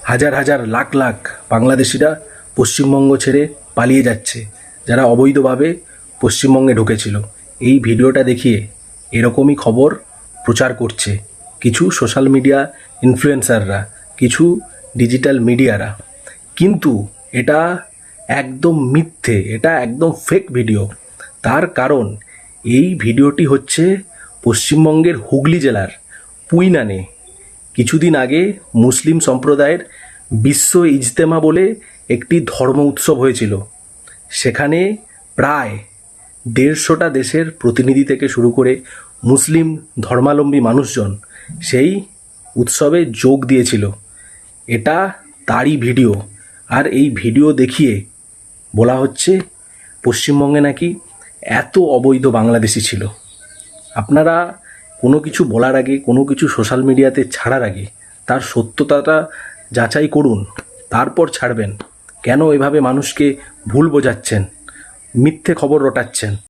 হাজার হাজার লাখ লাখ বাংলাদেশিরা পশ্চিমবঙ্গ ছেড়ে পালিয়ে যাচ্ছে, যারা অবৈধভাবে পশ্চিমবঙ্গে ঢুকেছিল। এই ভিডিওটা দেখিয়ে এরকমই খবর প্রচার করছে কিছু সোশ্যাল মিডিয়া ইনফ্লুয়েন্সাররা, কিছু ডিজিটাল মিডিয়ারা। কিন্তু এটা একদম মিথ্যে, এটা একদম ফেক ভিডিও। তার কারণ এই ভিডিওটি হচ্ছে পশ্চিমবঙ্গের হুগলি জেলার পুইনানে কিছুদিন আগে মুসলিম সম্প্রদায়ের বিশ্ব ইজতেমা বলে একটি ধর্ম উৎসব হয়েছিল। সেখানে প্রায় 150টা দেশের প্রতিনিধি থেকে শুরু করে মুসলিম ধর্মাবলম্বী মানুষজন সেই উৎসবে যোগ দিয়েছিল। এটা তারই ভিডিও। আর এই ভিডিও দেখিয়ে বলা হচ্ছে পশ্চিমবঙ্গে নাকি এত অবৈধ বাংলাদেশি ছিল। আপনারা কোনো কিছু বলার আগে, কোনো কিছু সোশ্যাল মিডিয়াতে ছাড়ার আগে তার সত্যতাটা যাচাই করুন, তারপর ছাড়বেন। কেন এভাবে মানুষকে ভুল বোঝাচ্ছেন, মিথ্যে খবর রটাচ্ছেন?